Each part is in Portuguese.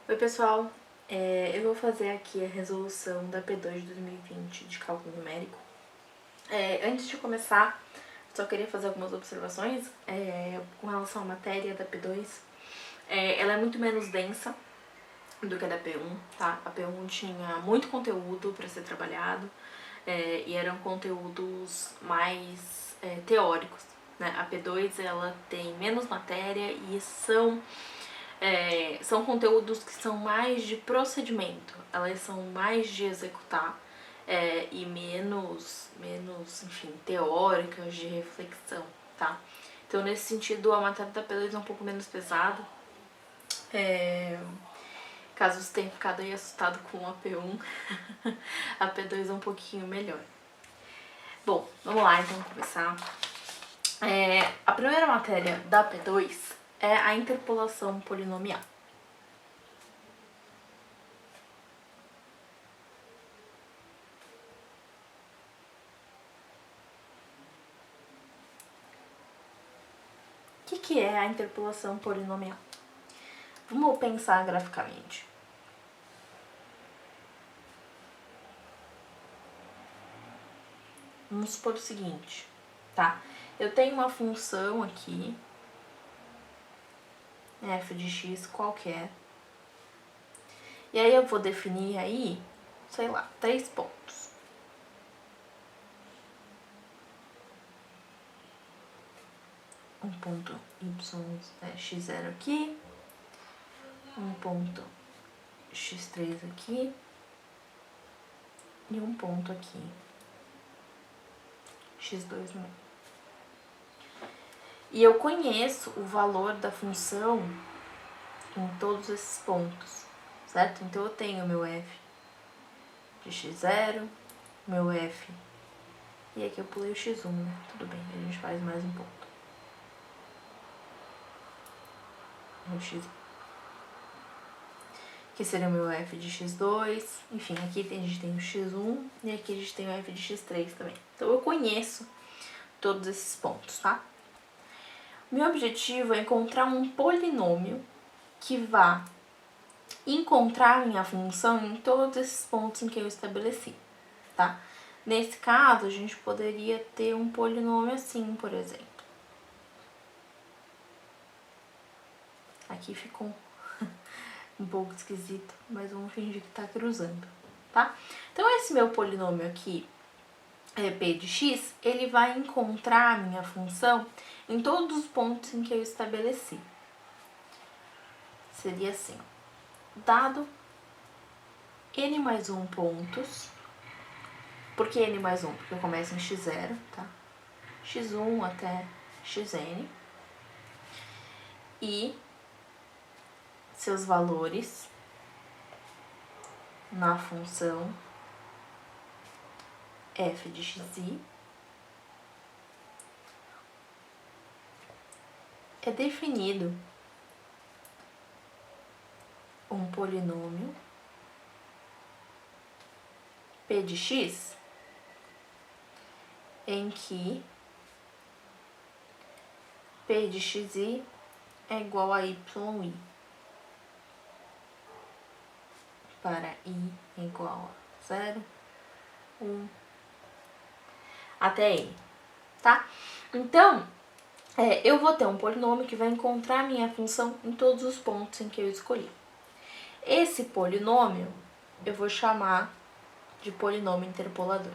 Oi pessoal, eu vou fazer aqui a resolução da P2 de 2020 de cálculo numérico. Antes de começar, só queria fazer algumas observações com relação à matéria da P2. Ela é muito menos densa do que a da P1, tá? A P1 tinha muito conteúdo para ser trabalhado e eram conteúdos mais teóricos, né? A P2 ela tem menos matéria e são conteúdos que são mais de procedimento, elas são mais de executar e menos, enfim, teóricas, de reflexão, tá? Então, nesse sentido, a matéria da P2 é um pouco menos pesada. Caso você tenha ficado aí assustado com a P1, a P2 é um pouquinho melhor. Bom, vamos lá então começar. A primeira matéria da P2 é a interpolação polinomial. O que é a interpolação polinomial? Vamos pensar graficamente. Vamos supor o seguinte, tá? Eu tenho uma função aqui, f de x qualquer, e aí eu vou definir aí, sei lá, 3 pontos. Um ponto x0 aqui, um ponto x3 aqui e um ponto aqui, x2 no meio. E eu conheço o valor da função em todos esses pontos, certo? Então eu tenho meu f de x0, meu f, e aqui eu pulei o x1, né? Tudo bem, a gente faz mais um ponto. O x, que seria o meu f de x2, enfim, aqui a gente tem o x1 e aqui a gente tem o f de x3 também. Então eu conheço todos esses pontos, tá? Meu objetivo é encontrar um polinômio que vá encontrar minha função em todos esses pontos em que eu estabeleci, tá? Nesse caso, a gente poderia ter um polinômio assim, por exemplo. Aqui ficou um pouco esquisito, mas vamos fingir que tá cruzando, tá? Então, esse meu polinômio aqui, p de x, ele vai encontrar a minha função em todos os pontos em que eu estabeleci. Seria assim, dado n mais 1 pontos. Por que n mais 1? Porque eu começo em x0, tá? x1 até xn. E seus valores na função f de xi é definido um polinômio p de x em que p de xi é igual a yi para i igual a 0, 1, até n, tá? Então, eu vou ter um polinômio que vai encontrar minha função em todos os pontos em que eu escolhi. Esse polinômio eu vou chamar de polinômio interpolador.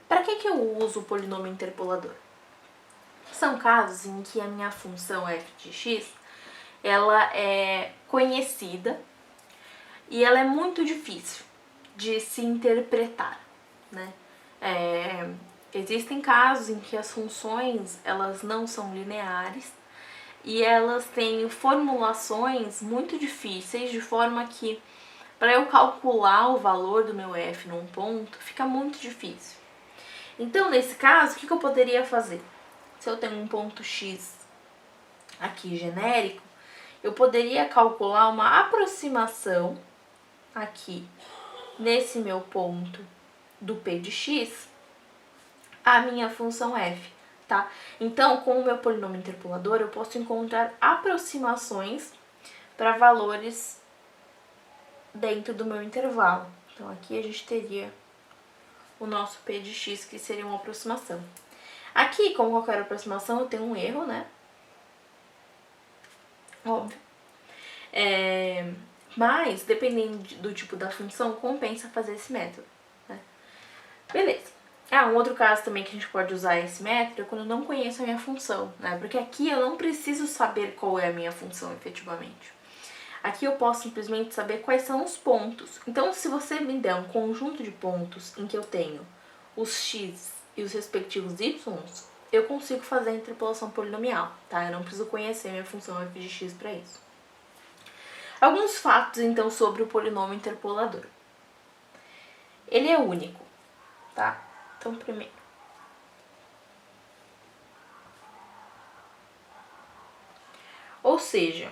Para que eu uso o polinômio interpolador? São casos em que a minha função f de x ela é conhecida e ela é muito difícil de se interpretar, né? Existem casos em que as funções elas não são lineares e elas têm formulações muito difíceis, de forma que para eu calcular o valor do meu f num ponto fica muito difícil. Então, nesse caso, o que eu poderia fazer? Se eu tenho um ponto x aqui genérico, eu poderia calcular uma aproximação aqui nesse meu ponto do P de x, a minha função f, tá? Então, com o meu polinômio interpolador, eu posso encontrar aproximações para valores dentro do meu intervalo. Então, aqui a gente teria o nosso P de x, que seria uma aproximação. Aqui, como qualquer aproximação, eu tenho um erro, né? Óbvio. Mas, dependendo do tipo da função, compensa fazer esse método, né? Beleza. Um outro caso também que a gente pode usar esse método é quando eu não conheço a minha função, né? Porque aqui eu não preciso saber qual é a minha função efetivamente. Aqui eu posso simplesmente saber quais são os pontos. Então, se você me der um conjunto de pontos em que eu tenho os x e os respectivos y, eu consigo fazer a interpolação polinomial, tá? Eu não preciso conhecer minha função f de x para isso. Alguns fatos, então, sobre o polinômio interpolador. Ele é único, tá? Então, primeiro, ou seja,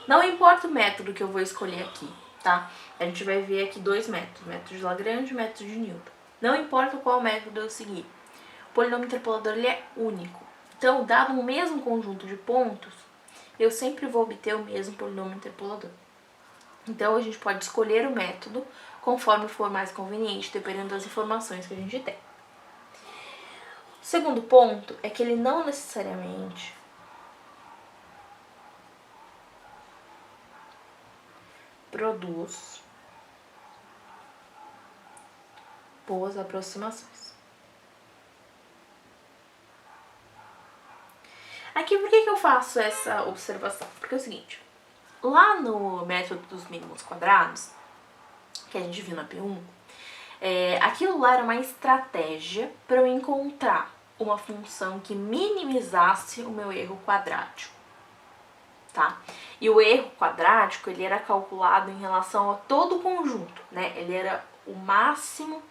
não importa o método que eu vou escolher aqui, tá? A gente vai ver aqui dois métodos, método de Lagrange e método de Newton. Não importa qual método eu seguir, o polinômio interpolador ele é único. Então, dado um mesmo conjunto de pontos, eu sempre vou obter o mesmo polinômio interpolador. Então, a gente pode escolher o método conforme for mais conveniente, dependendo das informações que a gente tem. O segundo ponto é que ele não necessariamente produz boas aproximações. Aqui, por que eu faço essa observação? Porque é o seguinte, lá no método dos mínimos quadrados, que a gente viu na P1, aquilo lá era uma estratégia para eu encontrar uma função que minimizasse o meu erro quadrático, tá? E o erro quadrático, ele era calculado em relação a todo o conjunto, né? Ele era o máximo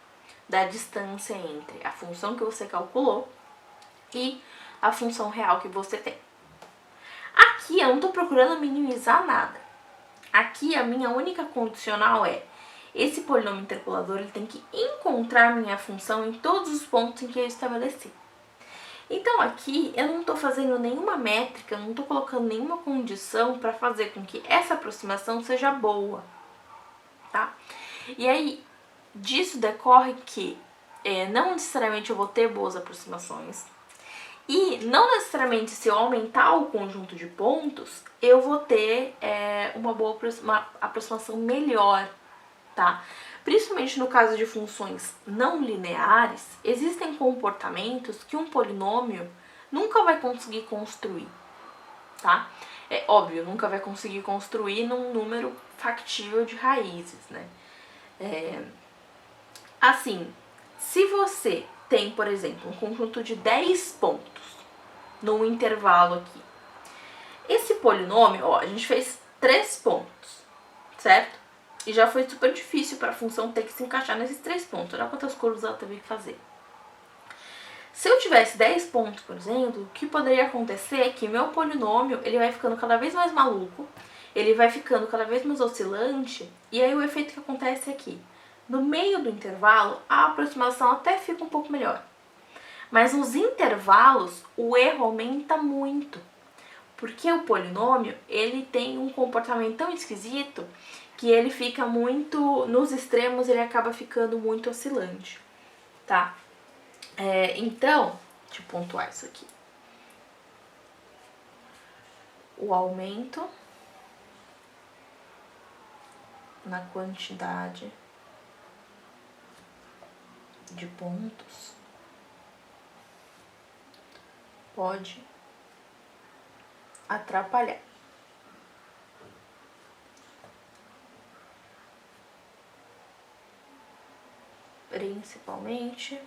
da distância entre a função que você calculou e a função real que você tem. Aqui eu não estou procurando minimizar nada. Aqui a minha única condicional é esse polinômio interpolador, ele tem que encontrar a minha função em todos os pontos em que eu estabeleci. Então aqui eu não estou fazendo nenhuma métrica, não estou colocando nenhuma condição para fazer com que essa aproximação seja boa, tá? E aí, disso decorre que não necessariamente eu vou ter boas aproximações, e não necessariamente se eu aumentar o conjunto de pontos, eu vou ter uma aproximação melhor, tá? Principalmente no caso de funções não lineares, existem comportamentos que um polinômio nunca vai conseguir construir, tá? É óbvio, nunca vai conseguir construir num número factível de raízes, né? Assim, se você tem, por exemplo, um conjunto de 10 pontos num intervalo aqui, esse polinômio, a gente fez 3 pontos, certo? E já foi super difícil para a função ter que se encaixar nesses 3 pontos. Olha quantas curvas ela teve que fazer. Se eu tivesse 10 pontos, por exemplo, o que poderia acontecer é que meu polinômio ele vai ficando cada vez mais maluco, ele vai ficando cada vez mais oscilante, e aí o efeito que acontece é que no meio do intervalo a aproximação até fica um pouco melhor. Mas nos intervalos o erro aumenta muito, porque o polinômio ele tem um comportamento tão esquisito que ele fica muito, nos extremos ele acaba ficando muito oscilante, tá? Então, deixa eu pontuar isso aqui. O aumento na quantidade de pontos pode atrapalhar. Principalmente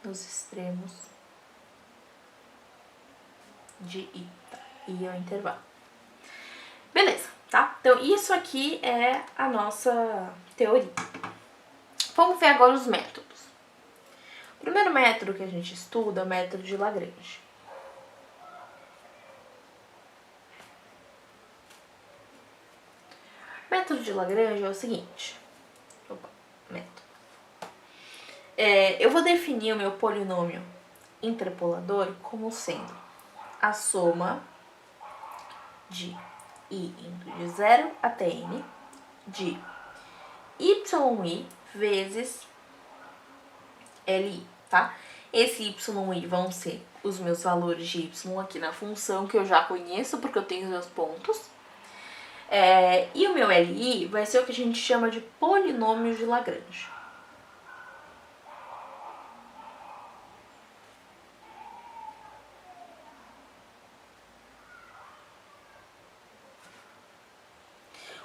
nos extremos de eta e ao intervalo. Beleza, tá? Então, isso aqui é a nossa teoria. Vamos ver agora os métodos. O primeiro método que a gente estuda é o método de Lagrange. método de Lagrange é o seguinte. Método. Eu vou definir o meu polinômio interpolador como sendo a soma de i indo de 0 até n de yi vezes li, tá? Esse yi vão ser os meus valores de y aqui na função que eu já conheço, porque eu tenho os meus pontos. E o meu li vai ser o que a gente chama de polinômio de Lagrange.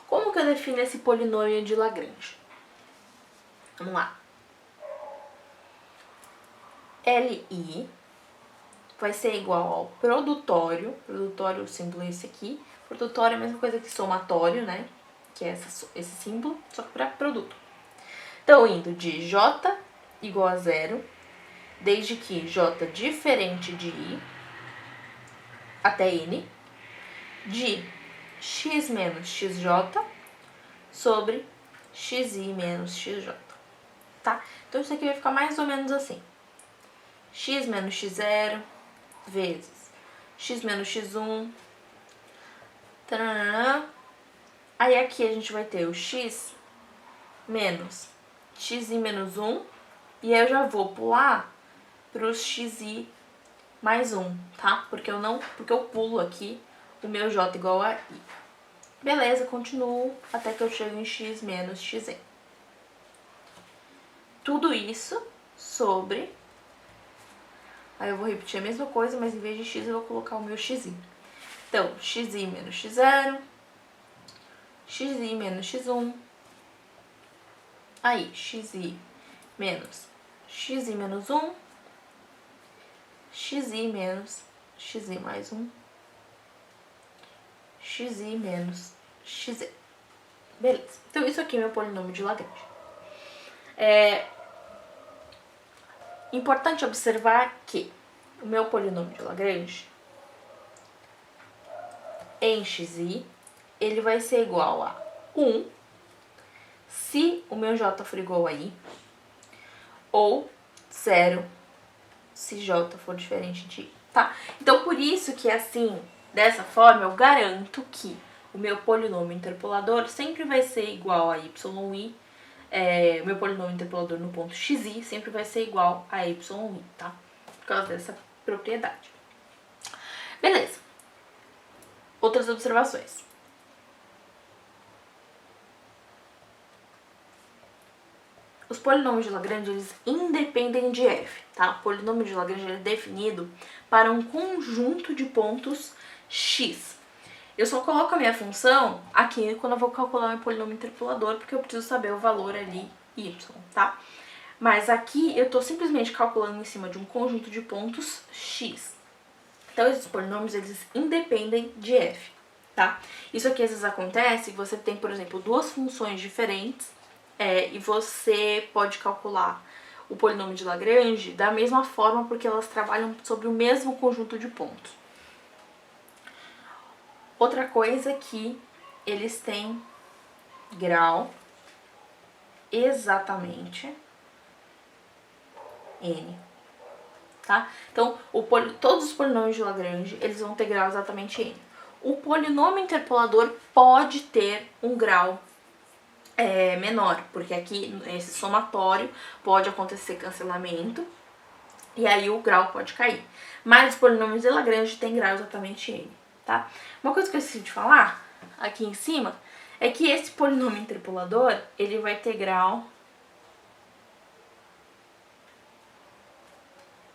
Como que eu defino esse polinômio de Lagrange? Vamos lá. Li vai ser igual ao produtório. Produtório, o símbolo é esse aqui. Produtório é a mesma coisa que somatório, né? Que é esse símbolo, só que para produto. Então, indo de j igual a 0, desde que j diferente de i até n, de x menos xj sobre xi menos xj, tá? Então, isso aqui vai ficar mais ou menos assim. X menos x0 vezes x menos x1. Taranã. Aí aqui a gente vai ter o x menos xi menos 1. E aí eu já vou pular para os xi mais 1, tá? Porque eu pulo aqui o meu j igual a i. Beleza, continuo até que eu chegue em x menos xn. Tudo isso sobre... Aí eu vou repetir a mesma coisa, mas em vez de x eu vou colocar o meu xi. Então, xi menos x0, xi menos x1, aí xi menos xi menos 1, xi menos xi mais 1, xi menos xz. Beleza. Então, isso aqui é meu polinômio de Lagrange. Importante observar que o meu polinômio de Lagrange em xi, ele vai ser igual a 1 se o meu j for igual a i, ou 0 se j for diferente de i, tá? Então, por isso que assim, dessa forma, eu garanto que o meu polinômio interpolador sempre vai ser igual a yi. O meu polinômio interpolador no ponto xi sempre vai ser igual a yi, tá? Por causa dessa propriedade. Beleza. Outras observações. Os polinômios de Lagrange, eles independem de f, tá? O polinômio de Lagrange é definido para um conjunto de pontos x. Eu só coloco a minha função aqui quando eu vou calcular meu polinômio interpolador, porque eu preciso saber o valor ali y, tá? Mas aqui eu tô simplesmente calculando em cima de um conjunto de pontos x. Então, esses polinômios, eles independem de f, tá? Isso aqui às vezes acontece, você tem, por exemplo, duas funções diferentes, e você pode calcular o polinômio de Lagrange da mesma forma, porque elas trabalham sobre o mesmo conjunto de pontos. Outra coisa é que eles têm grau exatamente n, tá? Então, todos os polinômios de Lagrange, eles vão ter grau exatamente n. O polinômio interpolador pode ter um grau menor, porque aqui nesse somatório pode acontecer cancelamento e aí o grau pode cair. Mas os polinômios de Lagrange têm grau exatamente n, tá? Uma coisa que eu esqueci de falar aqui em cima é que esse polinômio interpolador, ele vai ter grau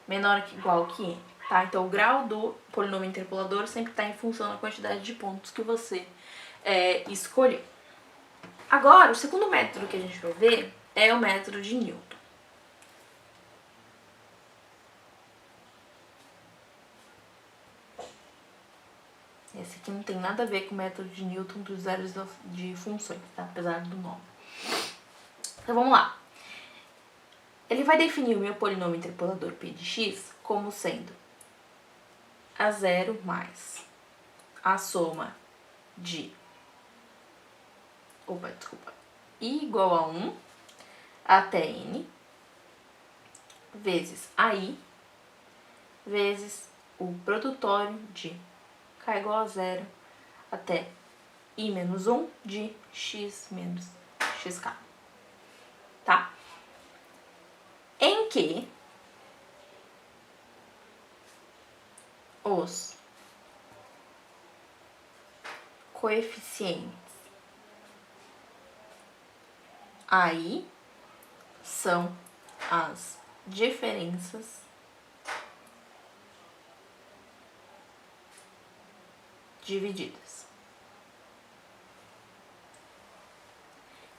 menor que igual que n, tá? Então o grau do polinômio interpolador sempre está em função da quantidade de pontos que você escolheu. Agora, o segundo método que a gente vai ver é o método de Newton. Esse aqui não tem nada a ver com o método de Newton dos zeros de funções, tá? Apesar do nome. Então, vamos lá. Ele vai definir o meu polinômio interpolador p de x como sendo a0 mais a soma de I igual a 1 até N vezes AI vezes o produtório de K igual a 0 até I menos 1 de X menos XK. Tá? Em que os coeficientes AI são as diferenças divididas.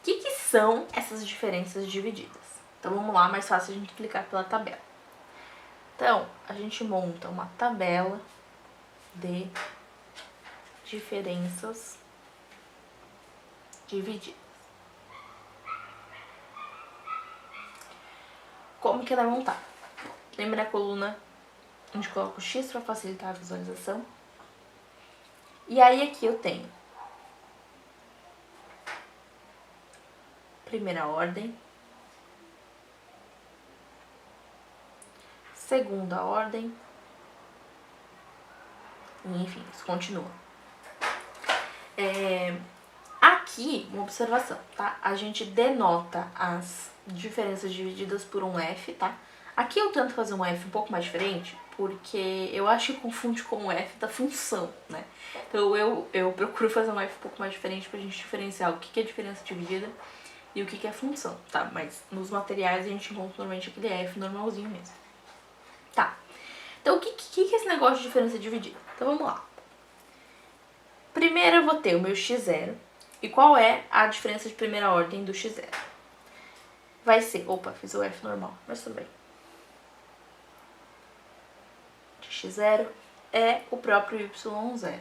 O que são essas diferenças divididas? Então vamos lá, mais fácil a gente explicar pela tabela. Então, a gente monta uma tabela de diferenças divididas. Como que ela é montada? Lembra a coluna? A gente coloca o X para facilitar a visualização. E aí aqui eu tenho primeira ordem, segunda ordem, e enfim, isso continua. Aqui, uma observação, tá? A gente denota as diferenças divididas por um F, tá? Aqui eu tento fazer um F um pouco mais diferente, porque eu acho que confunde com o F da função, né? Então eu procuro fazer um F um pouco mais diferente pra gente diferenciar o que é diferença dividida e o que é função, tá? Mas nos materiais a gente encontra normalmente aquele F normalzinho mesmo. Tá. Então o que é esse negócio de diferença dividida? Então vamos lá. Primeiro eu vou ter o meu x0. E qual é a diferença de primeira ordem do x0? Vai ser... Opa, fiz o F normal, mas tudo bem. De x0 é o próprio y0.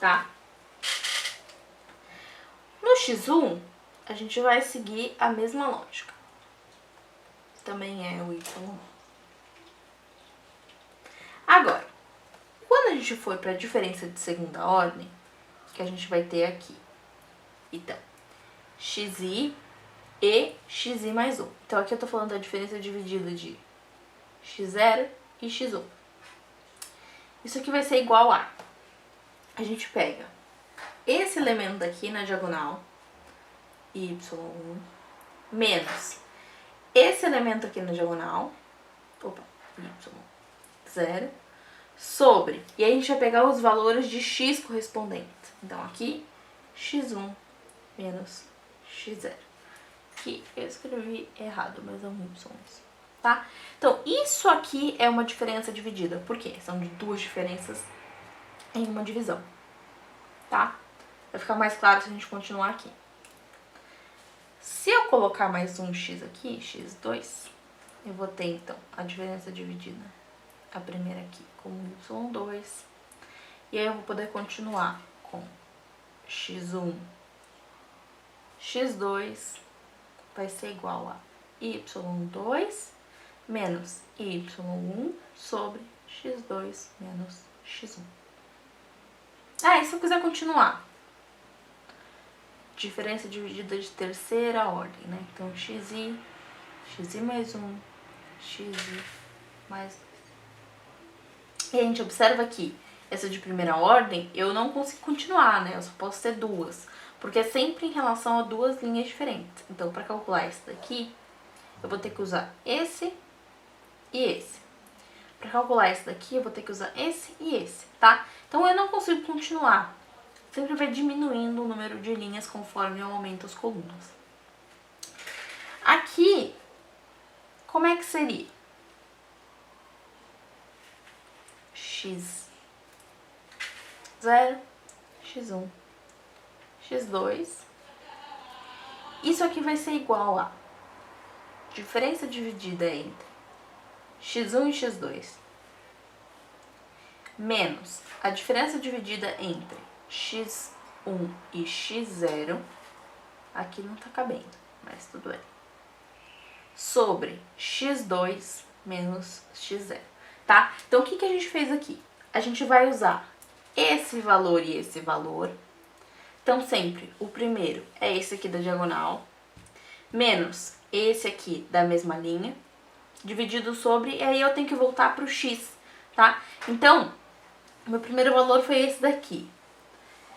Tá? No x1, a gente vai seguir a mesma lógica. Também é o y1. Agora, quando a gente for para a diferença de segunda ordem, que a gente vai ter aqui, então, xi e xi mais 1. Então aqui eu tô falando da diferença dividida de x0 e x1. Isso aqui vai ser igual a gente pega esse elemento daqui na diagonal, y1, menos esse elemento aqui na diagonal, y0, sobre, e aí a gente vai pegar os valores de x correspondentes. Então aqui, x1 menos x0. Aqui eu escrevi errado, mas é um y, tá? Então isso aqui é uma diferença dividida. Por quê? São duas diferenças em uma divisão, tá? Vai ficar mais claro se a gente continuar aqui. Se eu colocar mais um x aqui, x2, eu vou ter então a diferença dividida, a primeira aqui com y2, e aí eu vou poder continuar com x1, x2 vai ser igual a y2 menos y1 sobre x2 menos x1. E se eu quiser continuar? Diferença dividida de terceira ordem, né? Então, xi mais 1, xi mais 2. E a gente observa que essa de primeira ordem, eu não consigo continuar, né? Eu só posso ter duas, porque é sempre em relação a duas linhas diferentes. Então, para calcular esse daqui, eu vou ter que usar esse e esse. Para calcular esse daqui, eu vou ter que usar esse e esse, tá? Então, eu não consigo continuar. Sempre vai diminuindo o número de linhas conforme eu aumento as colunas. Aqui, como é que seria? x0, x1, x2. Isso aqui vai ser igual a diferença dividida entre x1 e x2 menos a diferença dividida entre x1 e x0, aqui não tá cabendo, mas tudo bem, sobre x2 menos x0, tá? Então, o que a gente fez aqui? A gente vai usar esse valor e esse valor, Então, sempre o primeiro é esse aqui da diagonal, menos esse aqui da mesma linha, dividido sobre, e aí eu tenho que voltar para o x, tá? Então, meu primeiro valor foi esse daqui.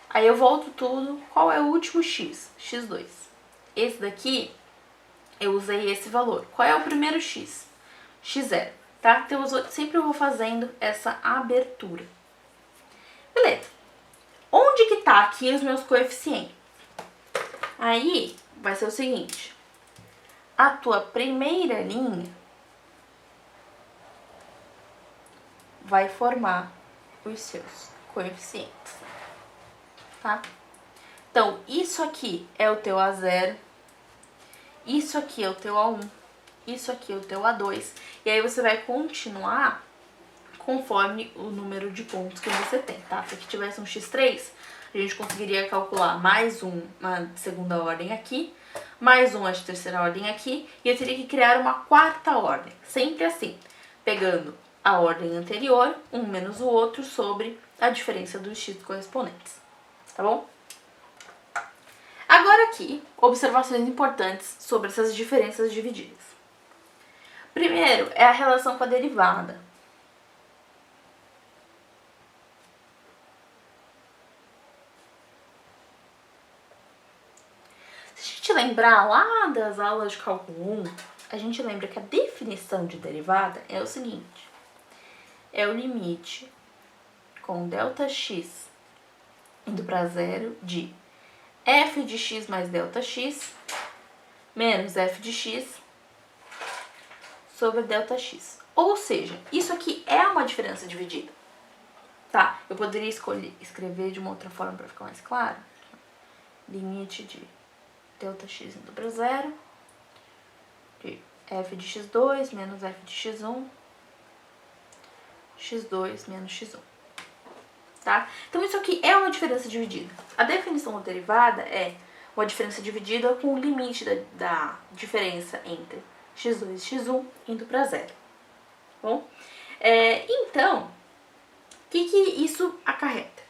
Aí eu volto tudo, qual é o último x? x2. Esse daqui, eu usei esse valor. Qual é o primeiro x? x0, tá? Então, sempre eu vou fazendo essa abertura. Beleza. Onde que tá aqui os meus coeficientes? Aí, vai ser o seguinte. A tua primeira linha vai formar os seus coeficientes, tá? Então, isso aqui é o teu A0, isso aqui é o teu A1, isso aqui é o teu A2, e aí você vai continuar conforme o número de pontos que você tem, tá? Se aqui tivesse um x3, a gente conseguiria calcular mais uma segunda ordem aqui, mais uma de terceira ordem aqui, e eu teria que criar uma quarta ordem, sempre assim, pegando a ordem anterior, um menos o outro, sobre a diferença dos x correspondentes, tá bom? Agora aqui, observações importantes sobre essas diferenças divididas. Primeiro, é a relação com a derivada. Se a gente lembrar lá das aulas de cálculo 1, a gente lembra que a definição de derivada é o seguinte. É o limite com Δx indo para zero de f de x mais Δx menos f de x sobre Δx. Ou seja, isso aqui é uma diferença dividida. Tá? Eu poderia escrever de uma outra forma para ficar mais claro. Limite de Δx indo para zero de f de x2 menos f de x1, x2 menos x1. Tá? Então, isso aqui é uma diferença dividida. A definição da derivada é uma diferença dividida com o limite da diferença entre x2 e x1 indo para zero. Bom? Então, o que isso acarreta?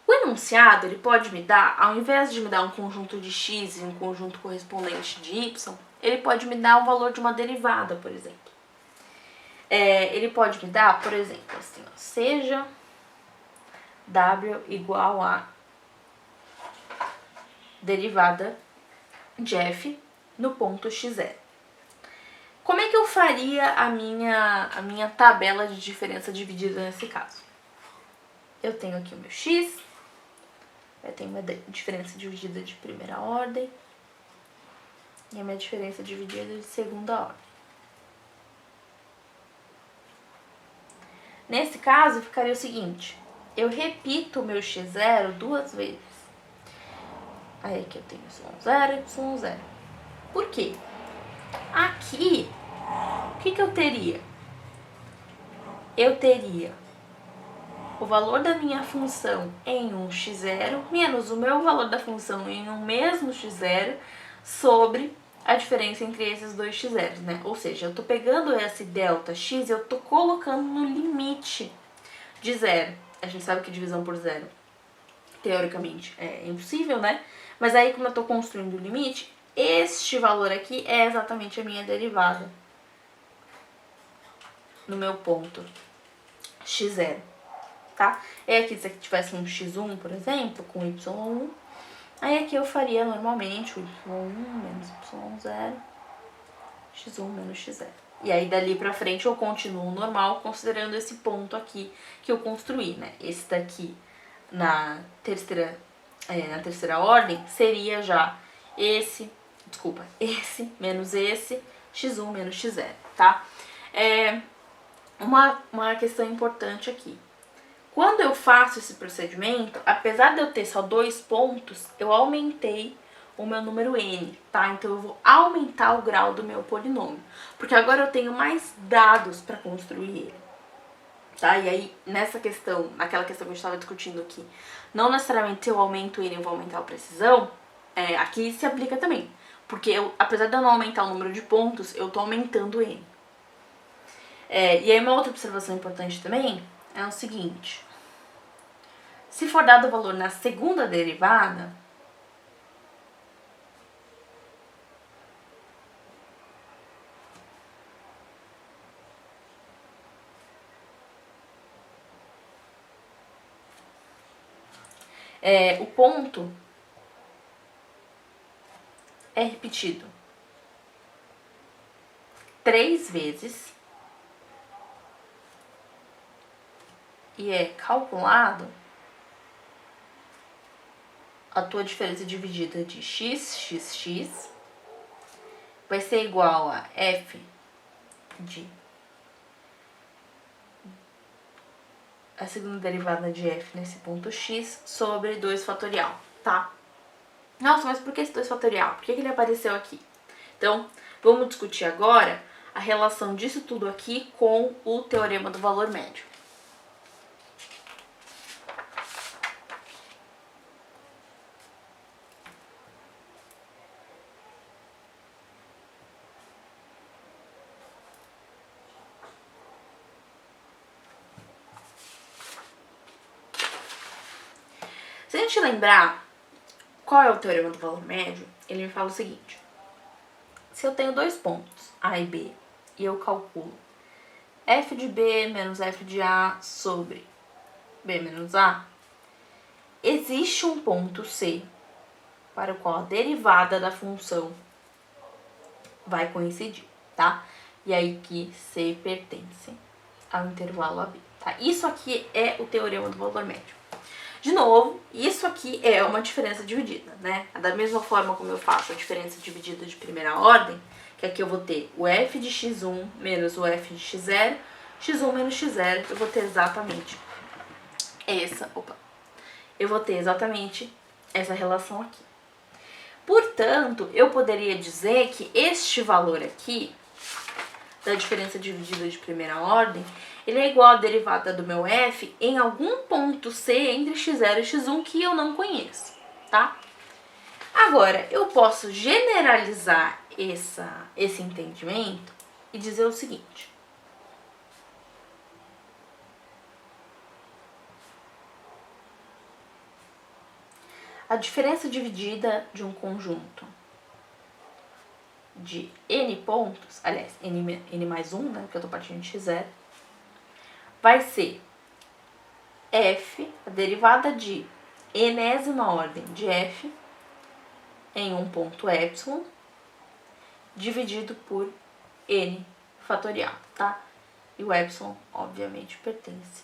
O enunciado, ele pode me dar, ao invés de me dar um conjunto de x e um conjunto correspondente de y, ele pode me dar um valor de uma derivada, por exemplo. Ele pode me dar, por exemplo, assim, ó, seja w igual a derivada de f no ponto x0. Como é que eu faria a minha tabela de diferença dividida nesse caso? Eu tenho aqui o meu x, eu tenho uma diferença dividida de primeira ordem e a minha diferença dividida de segunda ordem. Nesse caso, ficaria o seguinte. Eu repito o meu x0 duas vezes. Aí aqui eu tenho y0 e y0. Por quê? Aqui, o que eu teria? Eu teria o valor da minha função em um x0 menos o meu valor da função em um mesmo x0 sobre a diferença entre esses dois x0, né? Ou seja, eu tô pegando esse Δx e eu tô colocando no limite de zero. A gente sabe que divisão por zero, teoricamente, é impossível, né? Mas aí, como eu tô construindo o limite, este valor aqui é exatamente a minha derivada no meu ponto x0, tá? E aqui, se aqui tivesse um x1, por exemplo, com y1, aí aqui eu faria normalmente o y1 menos y0, x1 menos x0. E aí, dali pra frente, eu continuo normal, considerando esse ponto aqui que eu construí, né? Esse daqui, na terceira ordem, seria já esse menos esse, x1 menos x0, tá? Uma questão importante aqui. Quando eu faço esse procedimento, apesar de eu ter só 2 pontos, eu aumentei o meu número n, tá? Então, eu vou aumentar o grau do meu polinômio, porque agora eu tenho mais dados para construir ele, tá? E aí, naquela questão que a gente estava discutindo aqui, não necessariamente se eu aumento n eu vou aumentar a precisão, aqui se aplica também, porque apesar de eu não aumentar o número de pontos, eu tô aumentando n. E aí, uma outra observação importante também é o seguinte. Se for dado o valor na segunda derivada, o ponto é repetido 3 vezes e é calculado a tua diferença dividida de x vai ser igual a f de a segunda derivada de f nesse ponto x sobre 2 fatorial, tá? Nossa, mas por que esse 2 fatorial? Por que ele apareceu aqui? Então, vamos discutir agora a relação disso tudo aqui com o teorema do valor médio. Se a gente lembrar qual é o teorema do valor médio, ele me fala o seguinte: se eu tenho 2 pontos, A e B, e eu calculo f de B menos f de A sobre B menos A, existe um ponto C para o qual a derivada da função vai coincidir, tá? E aí que C pertence ao intervalo AB, tá? Isso aqui é o teorema do valor médio. De novo, isso aqui é uma diferença dividida, né? Da mesma forma como eu faço a diferença dividida de primeira ordem, que aqui eu vou ter o f de x1 menos o f de x0, x1 menos x0, eu vou ter exatamente essa relação aqui. Portanto, eu poderia dizer que este valor aqui, da diferença dividida de primeira ordem, ele é igual à derivada do meu f em algum ponto C entre x0 e x1 que eu não conheço, tá? Agora, eu posso generalizar esse entendimento e dizer o seguinte: a diferença dividida de um conjunto de n pontos, aliás, n mais 1, né, porque eu estou partindo de x0, vai ser f, a derivada de enésima ordem de f em um ponto epsilon, dividido por n fatorial, tá? E o epsilon, obviamente, pertence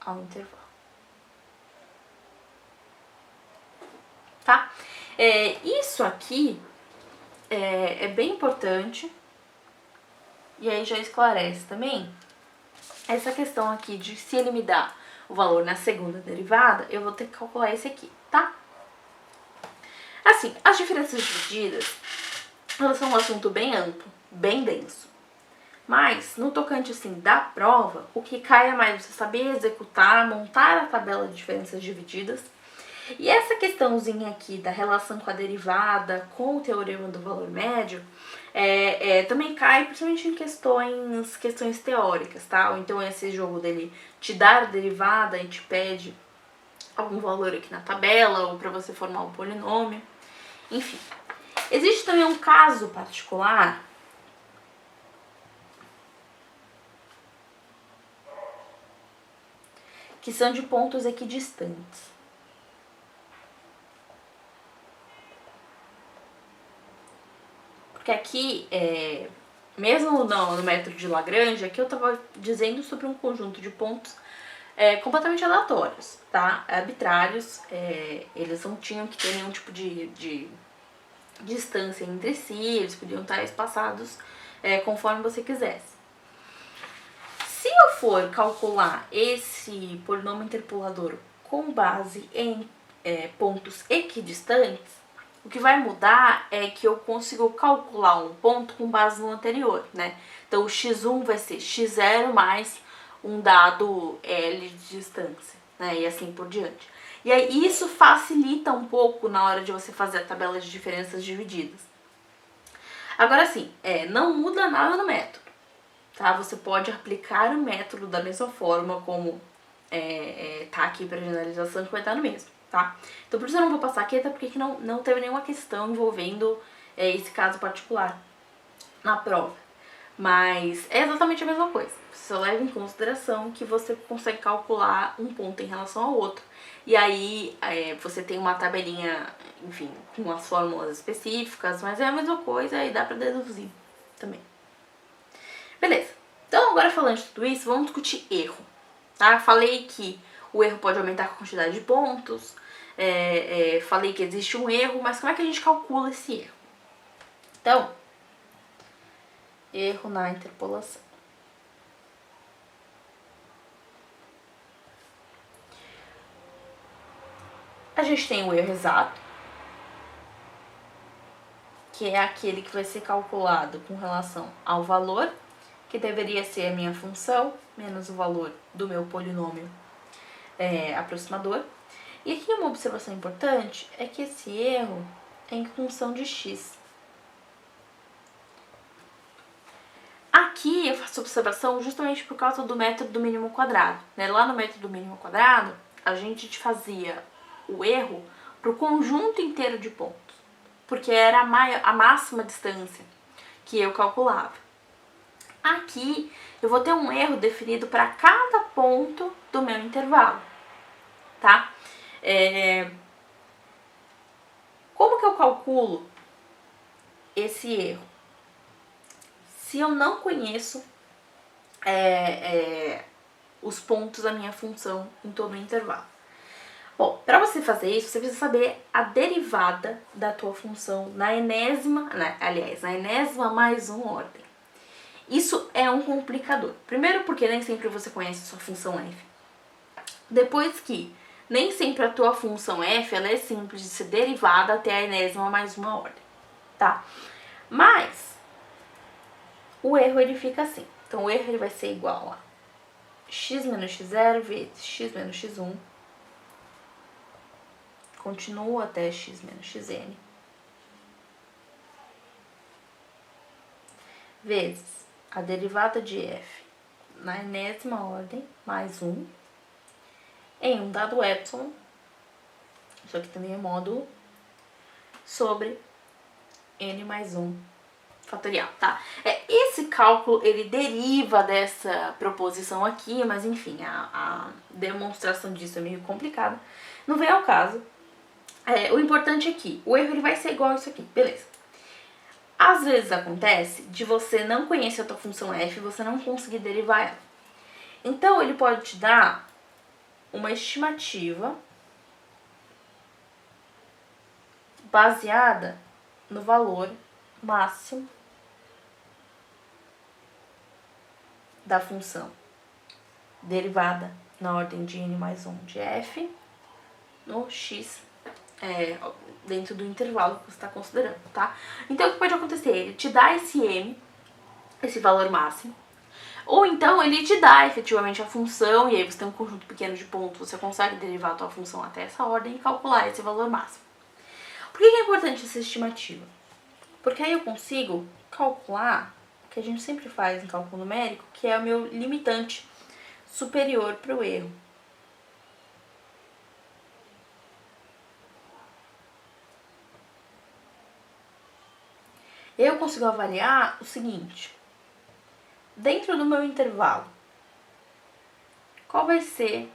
ao intervalo. Tá? Isso aqui é bem importante, e aí já esclarece também essa questão aqui de se ele me dá o valor na segunda derivada, eu vou ter que calcular esse aqui, tá? Assim, as diferenças divididas, elas são um assunto bem amplo, bem denso. Mas, no tocante, assim, da prova, o que cai é mais você saber executar, montar a tabela de diferenças divididas. E essa questãozinha aqui da relação com a derivada, com o teorema do valor médio, também cai principalmente em questões teóricas, tá? Ou então esse jogo dele te dar a derivada e te pede algum valor aqui na tabela, ou para você formar um polinômio, enfim. Existe também um caso particular que são de pontos equidistantes. Porque aqui, mesmo no método de Lagrange, aqui eu estava dizendo sobre um conjunto de pontos completamente aleatórios, tá? Arbitrários, eles não tinham que ter nenhum tipo de distância entre si, eles podiam estar espaçados conforme você quisesse. Se eu for calcular esse polinômio interpolador com base em pontos equidistantes, o que vai mudar é que eu consigo calcular um ponto com base no anterior, né? Então, o x1 vai ser x0 mais um dado L de distância, né? E assim por diante. E aí, isso facilita um pouco na hora de você fazer a tabela de diferenças divididas. Agora, sim, não muda nada no método, tá? Você pode aplicar o método da mesma forma como tá aqui pra generalização, que vai estar no mesmo, tá? Então por isso eu não vou passar aqui, até porque não teve nenhuma questão envolvendo esse caso particular na prova. Mas é exatamente a mesma coisa. Você só leva em consideração que você consegue calcular um ponto em relação ao outro. E aí você tem uma tabelinha, enfim, com as fórmulas específicas, mas é a mesma coisa e dá pra deduzir também. Beleza. Então agora falando de tudo isso, vamos discutir erro. Tá? Falei que o erro pode aumentar com a quantidade de pontos. Falei que existe um erro, mas como é que a gente calcula esse erro? Então, erro na interpolação. A gente tem o erro exato, que é aquele que vai ser calculado com relação ao valor, que deveria ser a minha função, menos o valor do meu polinômio aproximador. E aqui uma observação importante é que esse erro é em função de x. Aqui eu faço observação justamente por causa do método do mínimo quadrado. Né? Lá no método do mínimo quadrado, a gente fazia o erro para o conjunto inteiro de pontos, porque era a máxima distância que eu calculava. Aqui eu vou ter um erro definido para cada ponto do meu intervalo, tá? Como que eu calculo esse erro? Se eu não conheço os pontos da minha função em todo o intervalo. Bom, para você fazer isso, você precisa saber a derivada da tua função na enésima mais 1 ordem. Isso é um complicador. Primeiro porque nem sempre você conhece a sua função f. Depois que nem sempre a tua função f ela é simples de ser derivada até a enésima mais 1 ordem, tá? Mas o erro ele fica assim. Então o erro ele vai ser igual a x menos x0 vezes x menos x1, continua até x menos xn, vezes a derivada de f na enésima ordem, mais 1, em um dado epsilon, isso aqui também é módulo, sobre n mais 1 fatorial, tá? Esse cálculo, ele deriva dessa proposição aqui, mas enfim, a demonstração disso é meio complicada. Não vem ao caso. O importante é que o erro ele vai ser igual a isso aqui, beleza. Às vezes acontece de você não conhecer a tua função f e você não conseguir derivar ela. Então, ele pode te dar uma estimativa baseada no valor máximo da função derivada na ordem de n mais 1 de f no x dentro do intervalo que você está considerando, tá? Então, o que pode acontecer? Ele te dá esse m, esse valor máximo, ou então ele te dá efetivamente a função, e aí você tem um conjunto pequeno de pontos, você consegue derivar a tua função até essa ordem e calcular esse valor máximo. Por que é importante essa estimativa? Porque aí eu consigo calcular o que a gente sempre faz em cálculo numérico, que é o meu limitante superior para o erro. Eu consigo avaliar o seguinte: dentro do meu intervalo, qual vai ser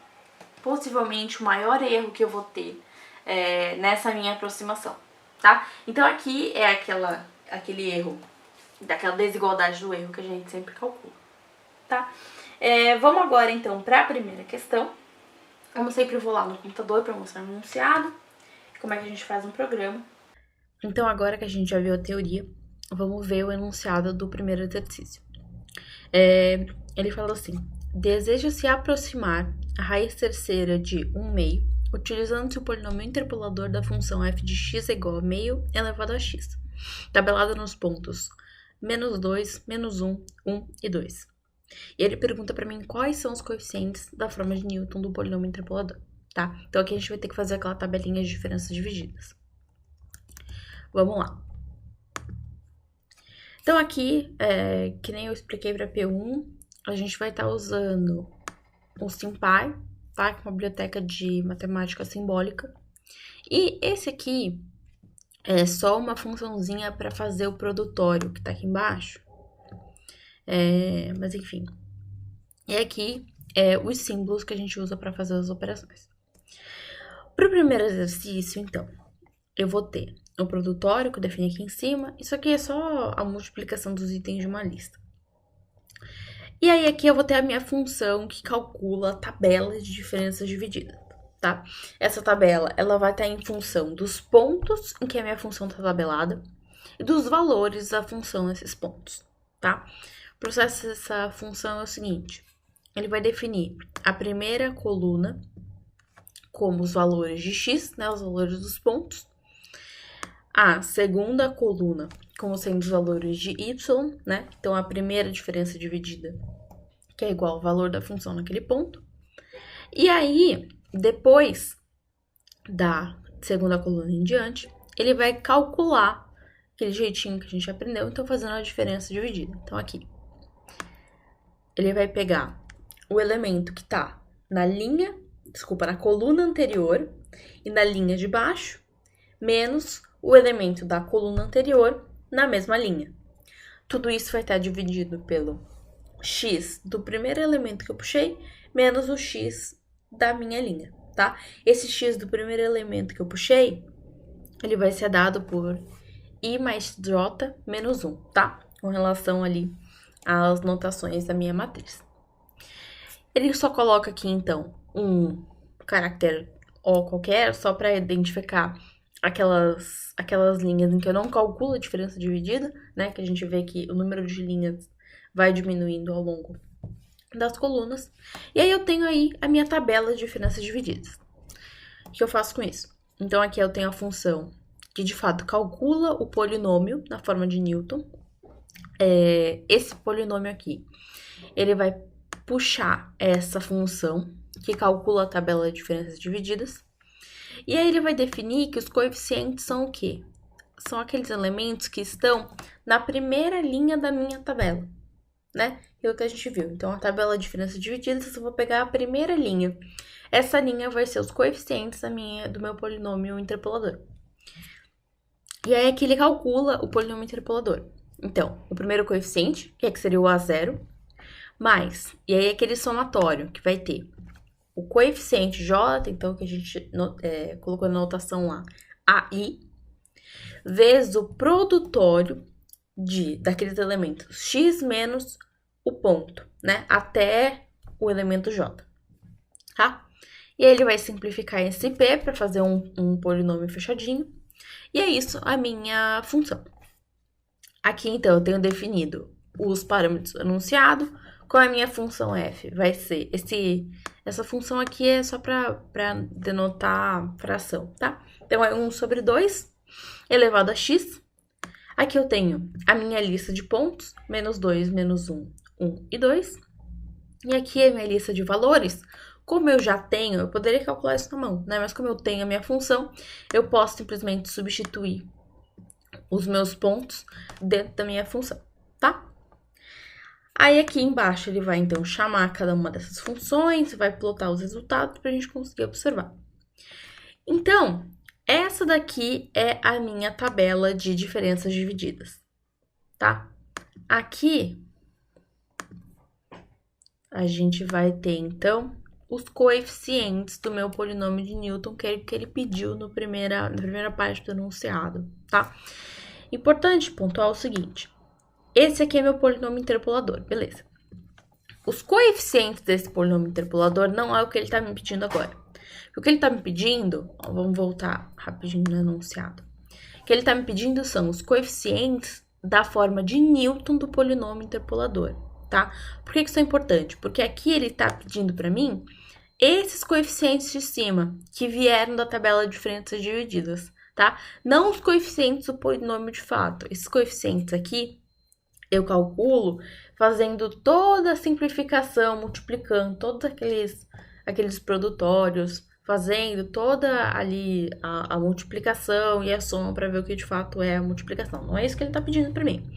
possivelmente o maior erro que eu vou ter nessa minha aproximação, tá? Então aqui é aquele erro, daquela desigualdade do erro que a gente sempre calcula, tá? Vamos agora então para a primeira questão. Como sempre eu vou lá no computador para mostrar o enunciado, como é que a gente faz um programa. Então agora que a gente já viu a teoria, vamos ver o enunciado do primeiro exercício. Ele fala assim: deseja-se aproximar a raiz terceira de 1/2, utilizando-se o polinômio interpolador da função f de x é igual a meio elevado a x, tabelada nos pontos -2, -1, 1 e 2. E ele pergunta para mim quais são os coeficientes da forma de Newton do polinômio interpolador, tá? Então aqui a gente vai ter que fazer aquela tabelinha de diferenças divididas. Vamos lá. Então aqui, que nem eu expliquei para P1, a gente vai estar usando o SymPy, tá? Que é uma biblioteca de matemática simbólica. E esse aqui é só uma funçãozinha para fazer o produtório, que tá aqui embaixo. Mas enfim. E aqui os símbolos que a gente usa para fazer as operações. Para o primeiro exercício, então, eu vou ter o produtório, que eu defini aqui em cima. Isso aqui é só a multiplicação dos itens de uma lista. E aí, aqui eu vou ter a minha função que calcula a tabela de diferenças divididas, tá? Essa tabela, ela vai estar em função dos pontos em que a minha função está tabelada e dos valores da função nesses pontos, tá? O processo dessa função é o seguinte. Ele vai definir a primeira coluna como os valores de x, né? Os valores dos pontos. A segunda coluna como sendo os valores de y, né? Então, a primeira diferença dividida, que é igual ao valor da função naquele ponto. E aí, depois da segunda coluna em diante, ele vai calcular aquele jeitinho que a gente aprendeu, então fazendo a diferença dividida. Então, aqui, ele vai pegar o elemento que tá na coluna anterior e na linha de baixo, menos o elemento da coluna anterior na mesma linha. Tudo isso vai estar dividido pelo x do primeiro elemento que eu puxei, menos o x da minha linha, tá? Esse x do primeiro elemento que eu puxei, ele vai ser dado por i mais j menos 1, tá? Com relação ali às notações da minha matriz. Ele só coloca aqui, então, um caractere O qualquer, só para identificar aquelas linhas em que eu não calculo a diferença dividida, né? Que a gente vê que o número de linhas vai diminuindo ao longo das colunas. E aí eu tenho aí a minha tabela de diferenças divididas. O que eu faço com isso? Então, aqui eu tenho a função que, de fato, calcula o polinômio na forma de Newton. Esse polinômio aqui, ele vai puxar essa função que calcula a tabela de diferenças divididas. E aí ele vai definir que os coeficientes são o quê? São aqueles elementos que estão na primeira linha da minha tabela, né? É o que a gente viu. Então, a tabela de diferenças divididas, eu vou pegar a primeira linha. Essa linha vai ser os coeficientes do meu polinômio interpolador. E aí aqui ele calcula o polinômio interpolador. Então, o primeiro coeficiente, que seria o A0, mais, e aí aquele somatório, que vai ter o coeficiente J, então, que a gente colocou na notação lá, AI, vezes o produtório daqueles elementos x menos o ponto, né? Até o elemento J, tá? E aí ele vai simplificar esse P para fazer um polinômio fechadinho. E é isso a minha função. Aqui, então, eu tenho definido os parâmetros enunciados. Qual é a minha função f? Vai ser essa função aqui é só para denotar fração, tá? Então, é 1 sobre 2 elevado a x. Aqui eu tenho a minha lista de pontos, menos 2, menos 1, 1 e 2. E aqui é a minha lista de valores. Como eu já tenho, eu poderia calcular isso na mão, né? Mas como eu tenho a minha função, eu posso simplesmente substituir os meus pontos dentro da minha função, tá? Aí aqui embaixo ele vai então chamar cada uma dessas funções, vai plotar os resultados para a gente conseguir observar. Então, essa daqui é a minha tabela de diferenças divididas, tá? Aqui a gente vai ter então os coeficientes do meu polinômio de Newton que ele pediu na primeira parte do enunciado, tá? Importante pontuar o seguinte. Esse aqui é meu polinômio interpolador, beleza. Os coeficientes desse polinômio interpolador não é o que ele tá me pedindo agora. O que ele tá me pedindo, vamos voltar rapidinho no enunciado. O que ele tá me pedindo são os coeficientes da forma de Newton do polinômio interpolador, tá? Por que isso é importante? Porque aqui ele tá pedindo para mim esses coeficientes de cima, que vieram da tabela de diferenças divididas, tá? Não os coeficientes do polinômio de fato. Esses coeficientes aqui, eu calculo fazendo toda a simplificação, multiplicando todos aqueles produtórios, fazendo toda ali a multiplicação e a soma para ver o que de fato é a multiplicação. Não é isso que ele está pedindo para mim.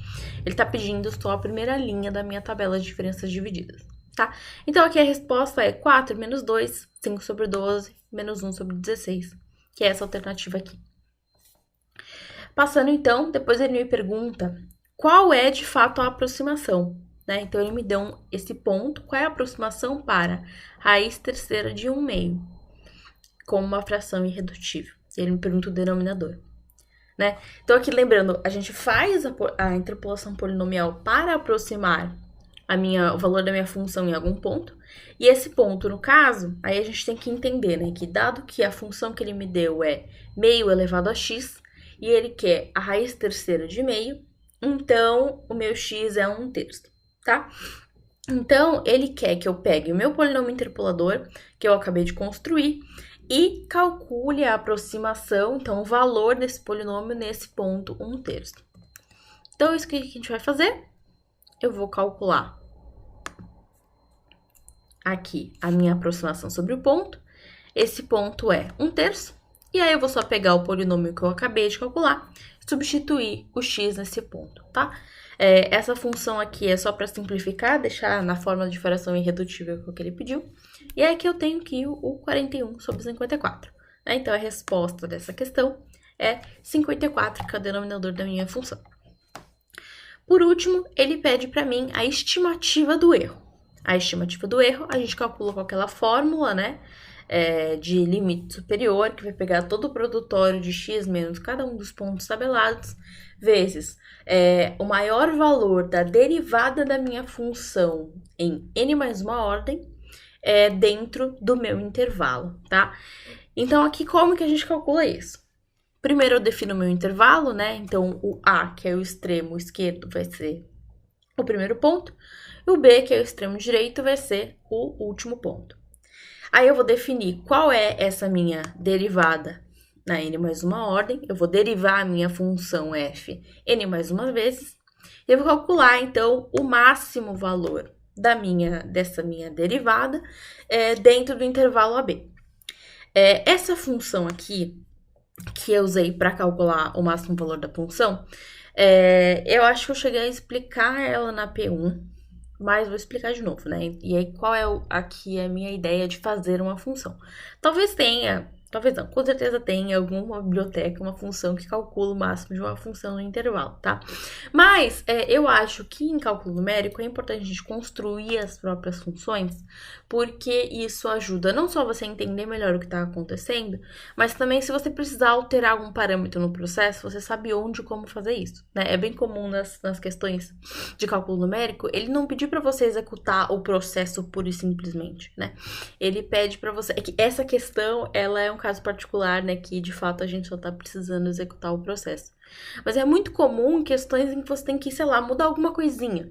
Ele está pedindo só a primeira linha da minha tabela de diferenças divididas, tá? Então, aqui a resposta é 4 menos 2, 5 sobre 12, menos 1 sobre 16, que é essa alternativa aqui. Passando, então, depois ele me pergunta qual é, de fato, a aproximação, né? Então, ele me deu esse ponto, qual é a aproximação para raiz terceira de 1/2, como uma fração irredutível. Ele me pergunta o denominador, né? Então, aqui, lembrando, a gente faz a interpolação polinomial para aproximar o valor da minha função em algum ponto. E esse ponto, no caso, aí a gente tem que entender, né? Que dado que a função que ele me deu é meio elevado a x, e ele quer a raiz terceira de meio, então o meu x é 1/3, tá? Então, ele quer que eu pegue o meu polinômio interpolador, que eu acabei de construir, e calcule a aproximação, então o valor desse polinômio nesse ponto 1/3. Então, isso que a gente vai fazer, eu vou calcular aqui a minha aproximação sobre o ponto. Esse ponto é 1/3, e aí eu vou só pegar o polinômio que eu acabei de calcular e substituir o x nesse ponto, tá? Essa função aqui é só para simplificar, deixar na forma de fração irredutível que ele pediu. E aí aqui eu tenho aqui o 41 sobre 54. Né? Então, a resposta dessa questão é 54, que é o denominador da minha função. Por último, ele pede para mim a estimativa do erro. A estimativa do erro, a gente calcula com aquela fórmula, né? De limite superior, que vai pegar todo o produtório de x menos cada um dos pontos tabelados, vezes o maior valor da derivada da minha função em n mais uma ordem dentro do meu intervalo, tá? Então, aqui como que a gente calcula isso? Primeiro eu defino o meu intervalo, né? Então, o A, que é o extremo esquerdo, vai ser o primeiro ponto, e o B, que é o extremo direito, vai ser o último ponto. Aí eu vou definir qual é essa minha derivada na n mais uma ordem. Eu vou derivar a minha função f n mais uma vezes. E eu vou calcular, então, o máximo valor dessa minha derivada dentro do intervalo AB. Essa função aqui, que eu usei para calcular o máximo valor da função, eu acho que eu cheguei a explicar ela na P1, mas vou explicar de novo, né? E aí, qual é aqui a minha ideia de fazer uma função? Talvez tenha, talvez não, com certeza tenha alguma biblioteca, uma função que calcula o máximo de uma função no intervalo, tá? Mas eu acho que em cálculo numérico é importante a gente construir as próprias funções, porque isso ajuda não só você a entender melhor o que está acontecendo, mas também se você precisar alterar algum parâmetro no processo, você sabe onde e como fazer isso, né? É bem comum nas questões de cálculo numérico, ele não pedir para você executar o processo pura e simplesmente, né? Ele pede para você... É que essa questão, ela é um caso particular, né? Que, de fato, a gente só tá precisando executar o processo. Mas é muito comum em questões em que você tem que, sei lá, mudar alguma coisinha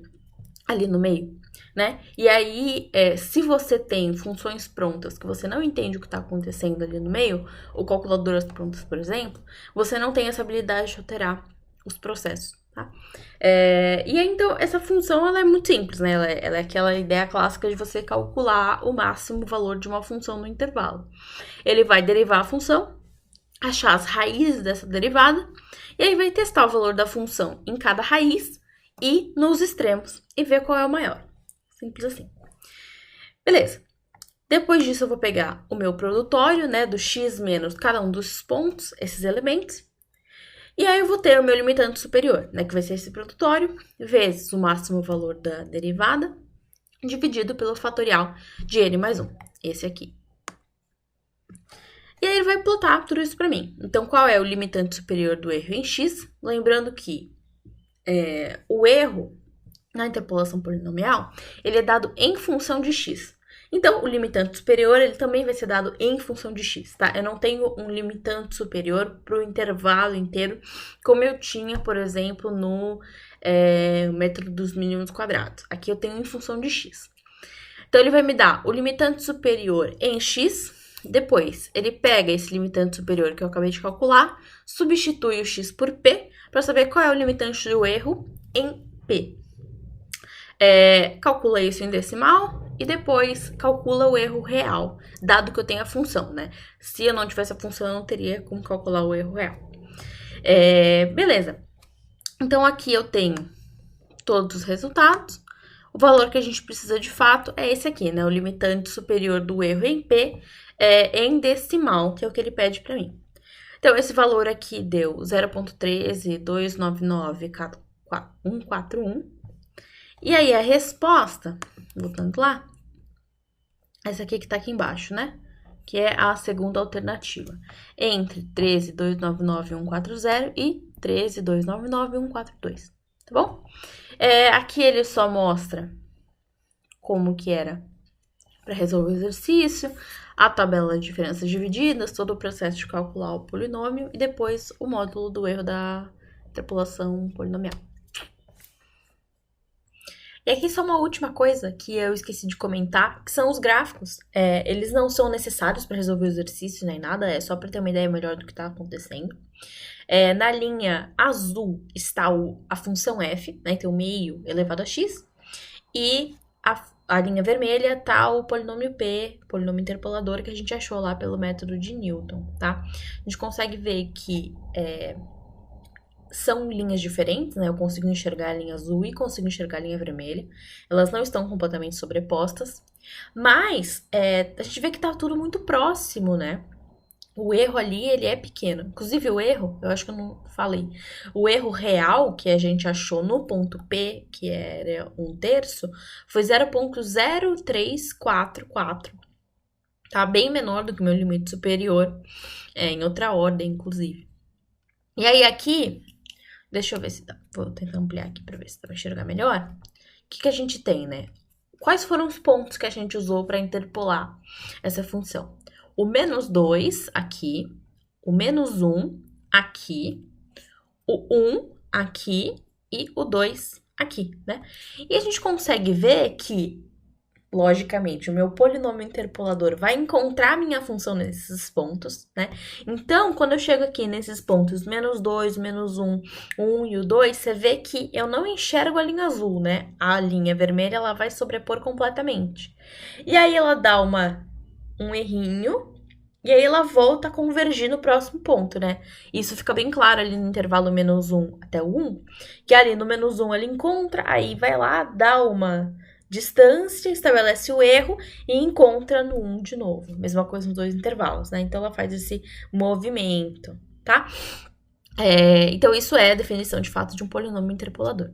ali no meio, né? E aí, se você tem funções prontas que você não entende o que tá acontecendo ali no meio, ou calculadoras prontas, por exemplo, você não tem essa habilidade de alterar os processos, tá? E aí, então, essa função, ela é muito simples, né? Ela é aquela ideia clássica de você calcular o máximo valor de uma função no intervalo. Ele vai derivar a função, achar as raízes dessa derivada, e aí vai testar o valor da função em cada raiz e nos extremos, e ver qual é o maior. Simples assim. Beleza. Depois disso, eu vou pegar o meu produtório, né, do x menos cada um dos pontos, esses elementos, e aí eu vou ter o meu limitante superior, né, que vai ser esse produtório, vezes o máximo valor da derivada, dividido pelo fatorial de n mais 1, esse aqui. E aí ele vai plotar tudo isso para mim. Então, qual é o limitante superior do erro em x? Lembrando que o erro na interpolação polinomial, ele é dado em função de x. Então, o limitante superior, ele também vai ser dado em função de x, tá? Eu não tenho um limitante superior para o intervalo inteiro, como eu tinha, por exemplo, no método dos mínimos quadrados. Aqui eu tenho em função de x. Então, ele vai me dar o limitante superior em x, depois ele pega esse limitante superior que eu acabei de calcular, substitui o x por p, para saber qual é o limitante do erro em p. Calcula isso em decimal e depois calcula o erro real, dado que eu tenho a função, né? Se eu não tivesse a função, eu não teria como calcular o erro real. Beleza. Então, aqui eu tenho todos os resultados. O valor que a gente precisa de fato é esse aqui, né? O limitante superior do erro em P em decimal, que é o que ele pede para mim. Então, esse valor aqui deu 0.132994141. E aí, a resposta, voltando lá, essa aqui que tá aqui embaixo, né? Que é a segunda alternativa. Entre 13.299.140 e 13.299.142, tá bom? Aqui ele só mostra como que era para resolver o exercício, a tabela de diferenças divididas, todo o processo de calcular o polinômio e depois o módulo do erro da interpolação polinomial. E aqui só uma última coisa que eu esqueci de comentar, que são os gráficos. Eles não são necessários para resolver o exercício nem nada, é só para ter uma ideia melhor do que está acontecendo. Na linha azul está a função f, né, então meio elevado a x, e a linha vermelha tá o polinômio p, polinômio interpolador, que a gente achou lá pelo método de Newton, tá? A gente consegue ver que são linhas diferentes, né? Eu consigo enxergar a linha azul e consigo enxergar a linha vermelha. Elas não estão completamente sobrepostas, mas a gente vê que tá tudo muito próximo, né? O erro ali, ele é pequeno. Inclusive, o erro, eu acho que eu não falei. O erro real que a gente achou no ponto P, que era 1/3, foi 0.0344. Tá bem menor do que o meu limite superior, em outra ordem, inclusive. E aí, aqui, deixa eu ver se dá. Vou tentar ampliar aqui para ver se dá para enxergar melhor. O que a gente tem, né? Quais foram os pontos que a gente usou para interpolar essa função? O -2 aqui, o -1 aqui, o 1 aqui e o 2 aqui, né? E a gente consegue ver que, logicamente, o meu polinômio interpolador vai encontrar minha função nesses pontos, né? Então, quando eu chego aqui nesses pontos, -2, -1, 1 e o 2, você vê que eu não enxergo a linha azul, né? A linha vermelha, ela vai sobrepor completamente. E aí, ela dá um errinho, e aí ela volta a convergir no próximo ponto, né? Isso fica bem claro ali no intervalo -1 até o 1, que ali no -1 ele encontra, aí vai lá, dá uma distância, estabelece o erro e encontra no 1 de novo. Mesma coisa nos dois intervalos, né? Então ela faz esse movimento, tá? Então isso é a definição de fato de um polinômio interpolador.